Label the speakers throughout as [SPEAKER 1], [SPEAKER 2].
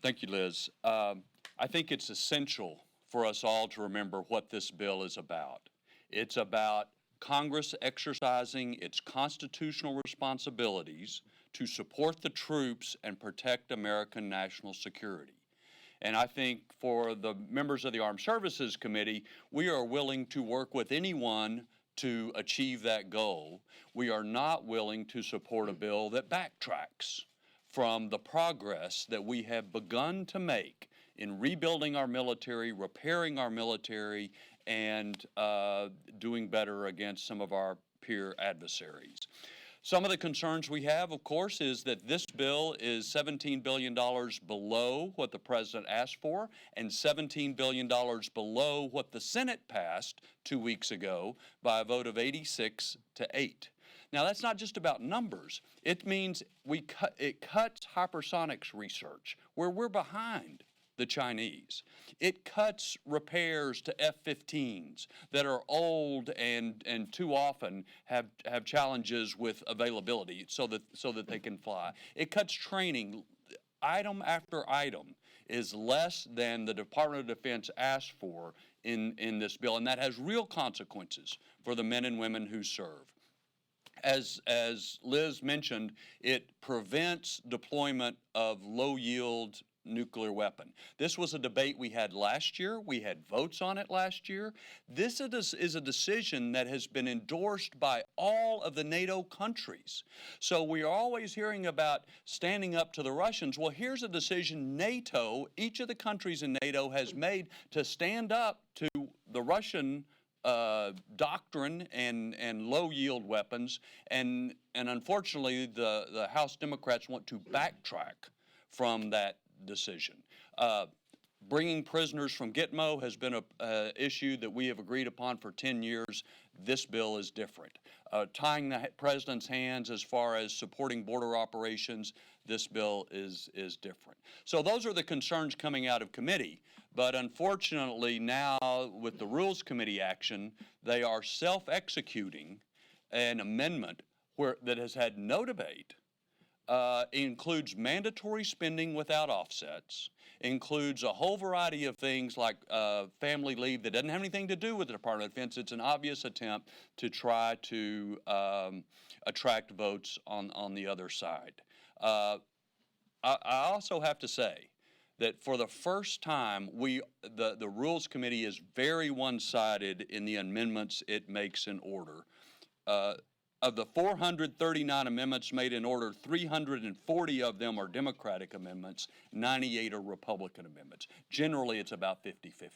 [SPEAKER 1] Thank you, Liz. I think it's essential for us all to remember what this bill is about. It's about Congress exercising its constitutional responsibilities to support the troops and protect American national security. And I think for the members of the Armed Services Committee, we are willing to work with anyone to achieve that goal. We are not willing to support a bill that backtracks from the progress that we have begun to make in rebuilding our military, repairing our military, and doing better against some of our peer adversaries. Some of the concerns we have, of course, is that this bill is $17 billion below what the President asked for and $17 billion below what the Senate passed 2 weeks ago by a vote of 86 to 8. Now, that's not just about numbers. It means it cuts hypersonics research, where we're behind the Chinese. It cuts repairs to F-15s that are old and too often have challenges with availability so that they can fly. It cuts training. Item after item is less than the Department of Defense asked for in this bill, and that has real consequences for the men and women who serve. As Liz mentioned, it prevents deployment of low-yield nuclear weapon. This was a debate we had last year. We had votes on it last year. This is a decision that has been endorsed by all of the NATO countries. So we are always hearing about standing up to the Russians. Well, here's a decision NATO, each of the countries in NATO has made to stand up to the Russian doctrine and low-yield weapons, and unfortunately the House Democrats want to backtrack from that decision. Bringing prisoners from Gitmo has been an issue that we have agreed upon for 10 years. This bill is different. Tying the President's hands as far as supporting border operations, this bill is different. So those are the concerns coming out of committee. But unfortunately now with the Rules Committee action, they are self-executing an amendment that has had no debate. Includes mandatory spending without offsets, includes a whole variety of things like family leave that doesn't have anything to do with the Department of Defense. It's an obvious attempt to try to attract votes on the other side. I also have to say that for the first time, the Rules Committee is very one-sided in the amendments it makes in order. Of the 439 amendments made in order, 340 of them are Democratic amendments, 98 are Republican amendments. Generally, it's about 50-50.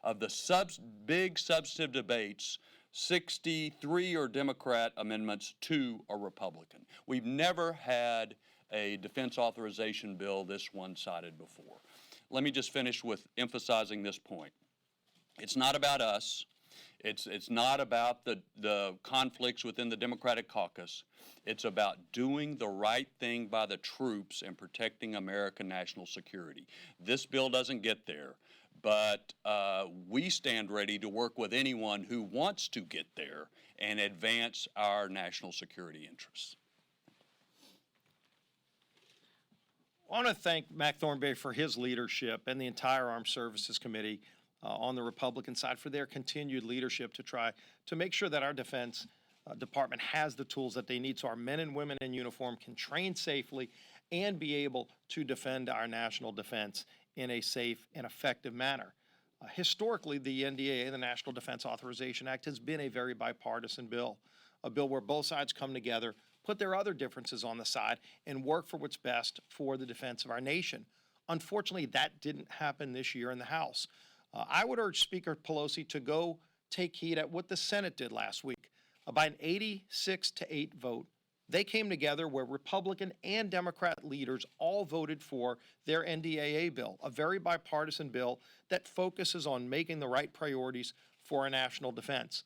[SPEAKER 1] Of the big substantive debates, 63 are Democrat amendments, 2 are Republican. We've never had a defense authorization bill this one-sided before. Let me just finish with emphasizing this point. It's not about us. It's not about the conflicts within the Democratic caucus. It's about doing the right thing by the troops and protecting American national security. This bill doesn't get there, but we stand ready to work with anyone who wants to get there and advance our national security interests.
[SPEAKER 2] I want to thank Mac Thornberry for his leadership and the entire Armed Services Committee on the Republican side for their continued leadership to try to make sure that our Defense Department has the tools that they need so our men and women in uniform can train safely and be able to defend our national defense in a safe and effective manner. Historically, the NDAA, the National Defense Authorization Act, has been a very bipartisan bill, a bill where both sides come together, put their other differences on the side, and work for what's best for the defense of our nation. Unfortunately, that didn't happen this year in the House. I would urge Speaker Pelosi to go take heed at what the Senate did last week. By an 86-8 vote, they came together where Republican and Democrat leaders all voted for their NDAA bill, a very bipartisan bill that focuses on making the right priorities for our national defense.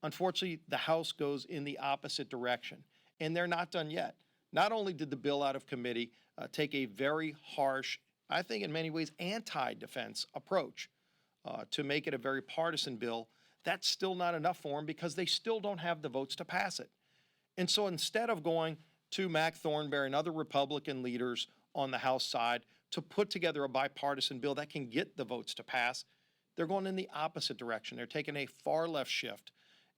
[SPEAKER 2] Unfortunately, the House goes in the opposite direction, and they're not done yet. Not only did the bill out of committee take a very harsh, I think in many ways, anti-defense approach, to make it a very partisan bill, that's still not enough for them because they still don't have the votes to pass it. And so instead of going to Mac Thornberry and other Republican leaders on the House side to put together a bipartisan bill that can get the votes to pass, they're going in the opposite direction. They're taking a far left shift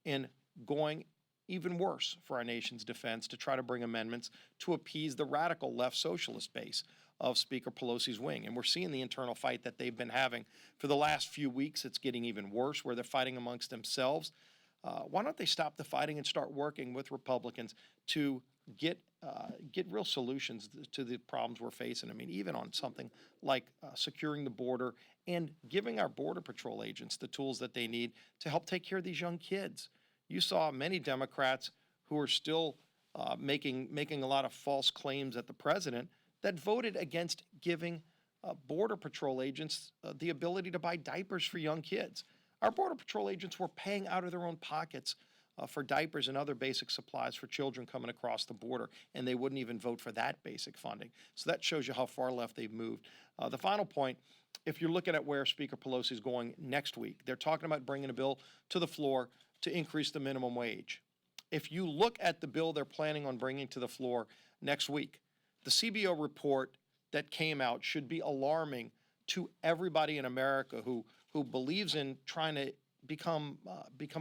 [SPEAKER 2] and going even worse for our nation's defense to try to bring amendments to appease the radical left socialist base of Speaker Pelosi's wing. And we're seeing the internal fight that they've been having for the last few weeks. It's getting even worse, where they're fighting amongst themselves. Why don't they stop the fighting and start working with Republicans to get real solutions to the problems we're facing? I mean, even on something like securing the border and giving our Border Patrol agents the tools that they need to help take care of these young kids. You saw many Democrats who are still making a lot of false claims at the president that voted against giving Border Patrol agents the ability to buy diapers for young kids. Our Border Patrol agents were paying out of their own pockets for diapers and other basic supplies for children coming across the border, and they wouldn't even vote for that basic funding. So that shows you how far left they've moved. The final point, if you're looking at where Speaker Pelosi is going next week, they're talking about bringing a bill to the floor to increase the minimum wage. If you look at the bill they're planning on bringing to the floor next week, the CBO report that came out should be alarming to everybody in America who believes in trying to become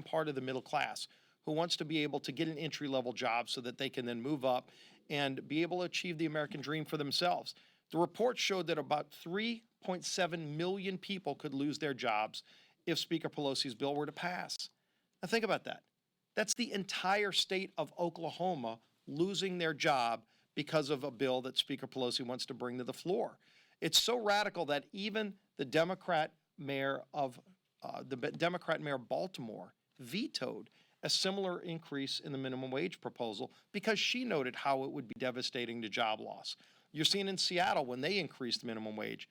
[SPEAKER 2] part of the middle class, who wants to be able to get an entry-level job so that they can then move up and be able to achieve the American dream for themselves. The report showed that about 3.7 million people could lose their jobs if Speaker Pelosi's bill were to pass. Now think about that. That's the entire state of Oklahoma losing their job because of a bill that Speaker Pelosi wants to bring to the floor. It's so radical that even the Democrat mayor of Baltimore vetoed a similar increase in the minimum wage proposal because she noted how it would be devastating to job loss. You're seeing in Seattle when they increased the minimum wage,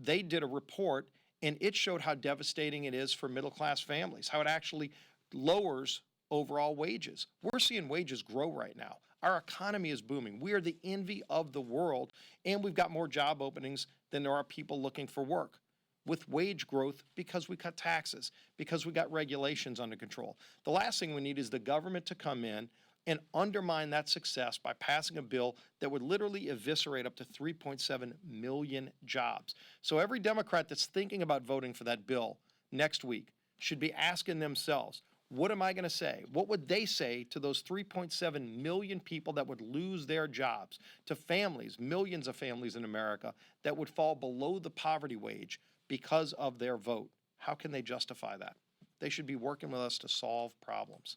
[SPEAKER 2] they did a report and it showed how devastating it is for middle-class families, how it actually lowers overall wages. We're seeing wages grow right now. Our economy is booming. We are the envy of the world, and we've got more job openings than there are people looking for work. With wage growth, because we cut taxes, because we got regulations under control. The last thing we need is the government to come in and undermine that success by passing a bill that would literally eviscerate up to 3.7 million jobs. So every Democrat that's thinking about voting for that bill next week should be asking themselves, what am I going to say? What would they say to those 3.7 million people that would lose their jobs, to families, millions of families in America that would fall below the poverty wage because of their vote? How can they justify that? They should be working with us to solve problems.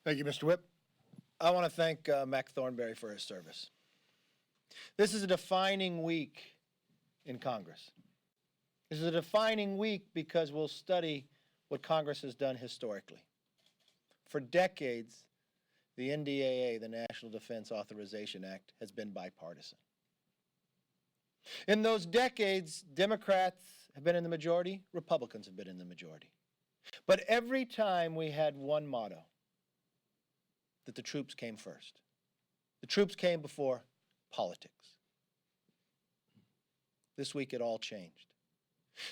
[SPEAKER 3] Thank you, Mr. Whip. I want to thank Mac Thornberry for his service. This is a defining week in Congress. This is a defining week because we'll study what Congress has done historically. For decades, the NDAA, the National Defense Authorization Act, has been bipartisan. In those decades, Democrats have been in the majority, Republicans have been in the majority. But every time we had one motto, that the troops came first. The troops came before politics. This week it all changed.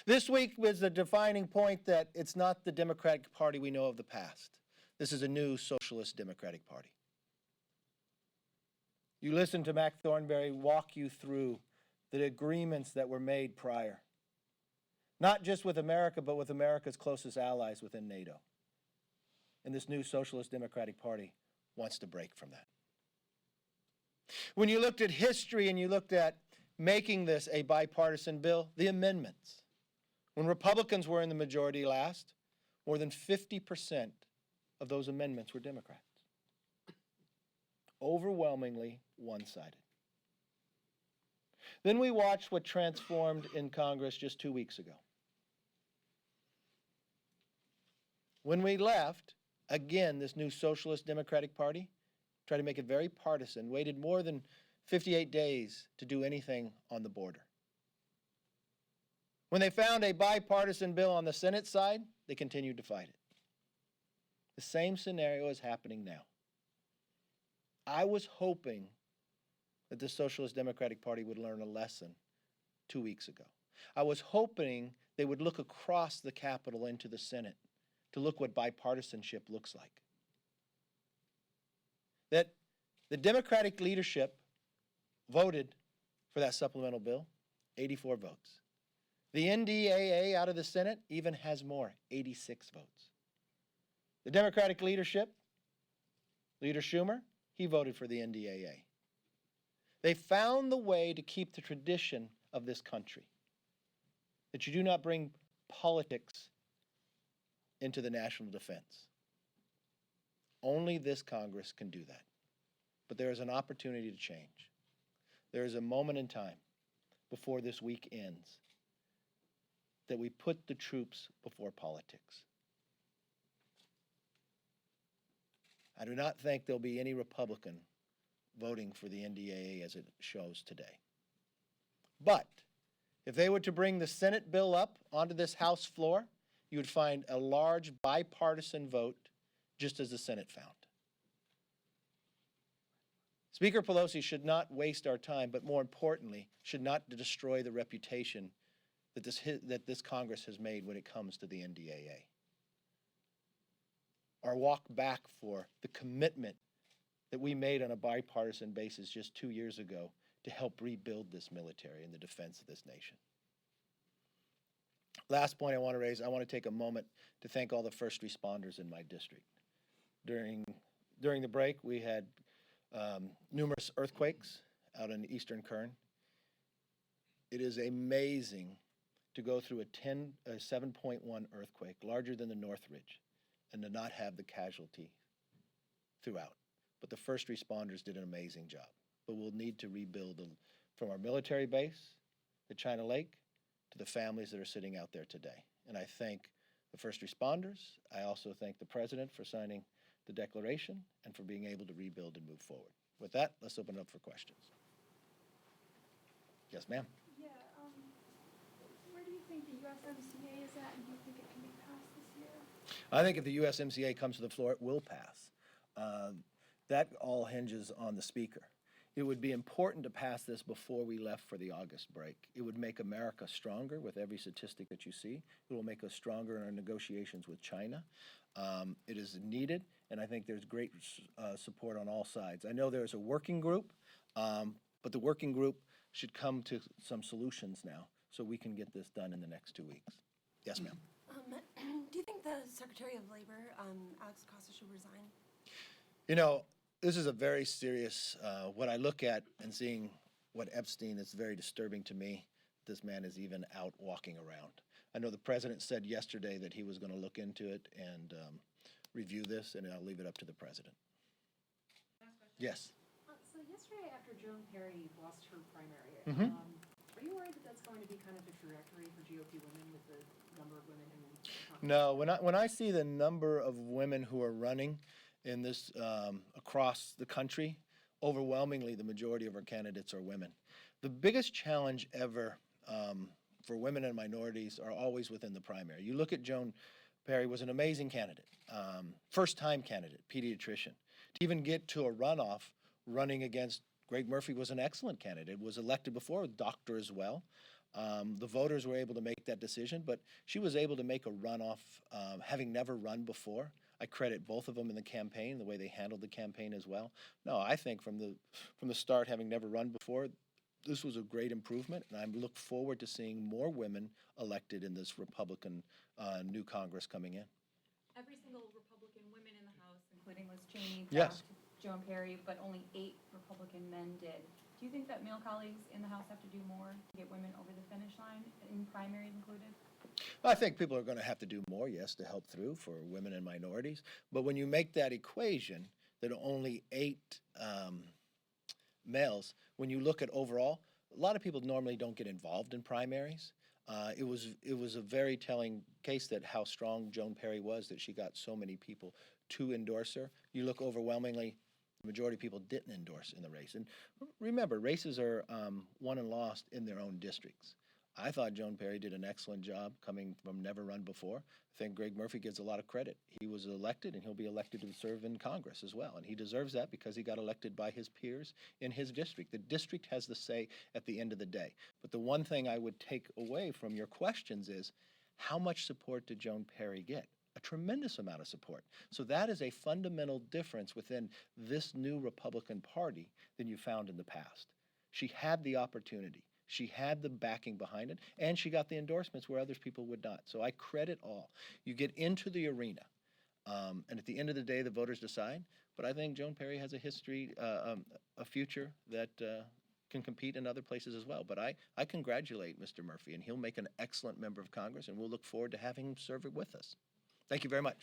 [SPEAKER 3] This week was the defining point that it's not the Democratic Party we know of the past. This is a new socialist Democratic Party. You listen to Mac Thornberry walk you through the agreements that were made prior. Not just with America, but with America's closest allies within NATO. And this new socialist Democratic Party wants to break from that. When you looked at history and you looked at making this a bipartisan bill, the amendments, when Republicans were in the majority last, more than 50% of those amendments were Democrats. Overwhelmingly one-sided. Then we watched what transformed in Congress just 2 weeks ago. When we left, again, this new Socialist Democratic Party tried to make it very partisan, waited more than 58 days to do anything on the border. When they found a bipartisan bill on the Senate side, they continued to fight it. The same scenario is happening now. I was hoping that the Socialist Democratic Party would learn a lesson 2 weeks ago. I was hoping they would look across the Capitol into the Senate to look what bipartisanship looks like. That the Democratic leadership voted for that supplemental bill, 84 votes. The NDAA out of the Senate even has more, 86 votes. The Democratic leadership, Leader Schumer, he voted for the NDAA. They found the way to keep the tradition of this country, that you do not bring politics into the national defense. Only this Congress can do that. But there is an opportunity to change. There is a moment in time before this week ends that we put the troops before politics. I do not think there'll be any Republican voting for the NDAA as it shows today. But if they were to bring the Senate bill up onto this House floor, you would find a large bipartisan vote, just as the Senate found. Speaker Pelosi should not waste our time, but more importantly, should not destroy the reputation that this Congress has made when it comes to the NDAA. Our walk back for the commitment that we made on a bipartisan basis just 2 years ago to help rebuild this military and the defense of this nation. Last point I want to raise, I want to take a moment to thank all the first responders in my district. During the break, we had numerous earthquakes out in eastern Kern. It is amazing to go through a 7.1 earthquake, larger than the Northridge, and to not have the casualty throughout. But the first responders did an amazing job. But we'll need to rebuild from our military base at China Lake to the families that are sitting out there today. And I thank the first responders. I also thank the President for signing the declaration and for being able to rebuild and move forward. With that, let's open it up for questions. Yes, ma'am.
[SPEAKER 4] Yeah, where do you think the USMCA is at, and do you think it can be passed this year?
[SPEAKER 3] I think if the USMCA comes to the floor, it will pass. That all hinges on the Speaker. It would be important to pass this before we left for the August break. It would make America stronger with every statistic that you see. It will make us stronger in our negotiations with China. It is needed, and I think there's great support on all sides. I know there's a working group, but the working group should come to some solutions now so we can get this done in the next 2 weeks. Yes, ma'am.
[SPEAKER 5] Do you think the Secretary of Labor, Alex Acosta, should resign?
[SPEAKER 3] You know, this is a very serious, what I look at and seeing what Epstein is very disturbing to me. This man is even out walking around. I know the president said yesterday that he was going to look into it and review this, and I'll leave it up to the president. Yes.
[SPEAKER 6] So yesterday, after Joan Perry lost her primary,
[SPEAKER 3] Mhm.
[SPEAKER 6] are you worried that that's going to be kind of the trajectory for GOP women with the number of women in Congress?
[SPEAKER 3] No, when I see the number of women who are running in this across the country, overwhelmingly the majority of our candidates are women. The biggest challenge ever for women and minorities are always within the primary. You look at Joan Perry was an amazing candidate, first-time candidate, pediatrician. To even get to a runoff running against Greg Murphy was an excellent candidate, was elected before, a doctor as well. The voters were able to make that decision, but she was able to make a runoff having never run before. I credit both of them in the campaign, the way they handled the campaign as well. No, I think from the start, having never run before, this was a great improvement, and I look forward to seeing more women elected in this Republican new Congress coming in.
[SPEAKER 7] Every single Republican women in the House, including Liz Cheney,
[SPEAKER 3] Yes.
[SPEAKER 7] backed Joan Perry, but only 8 Republican men did. Do you think that male colleagues in the House have to do more to get women over the finish line, in primaries included?
[SPEAKER 3] I think people are going to have to do more, yes, to help through for women and minorities. But when you make that equation that only 8 males, when you look at overall, a lot of people normally don't get involved in primaries. It was a very telling case that how strong Joan Perry was, that she got so many people to endorse her. You look overwhelmingly, the majority of people didn't endorse in the race. And remember, races are won and lost in their own districts. I thought Joan Perry did an excellent job coming from never run before. I think Greg Murphy gets a lot of credit. He was elected, and he'll be elected to serve in Congress as well. And he deserves that because he got elected by his peers in his district. The district has the say at the end of the day. But the one thing I would take away from your questions is, how much support did Joan Perry get? A tremendous amount of support. So that is a fundamental difference within this new Republican Party than you found in the past. She had the opportunity. She had the backing behind it, and she got the endorsements where others people would not. So I credit all. You get into the arena, and at the end of the day, the voters decide. But I think Joan Perry has a history, a future that can compete in other places as well. But I congratulate Mr. Murphy, and he'll make an excellent member of Congress, and we'll look forward to having him serve with us. Thank you very much.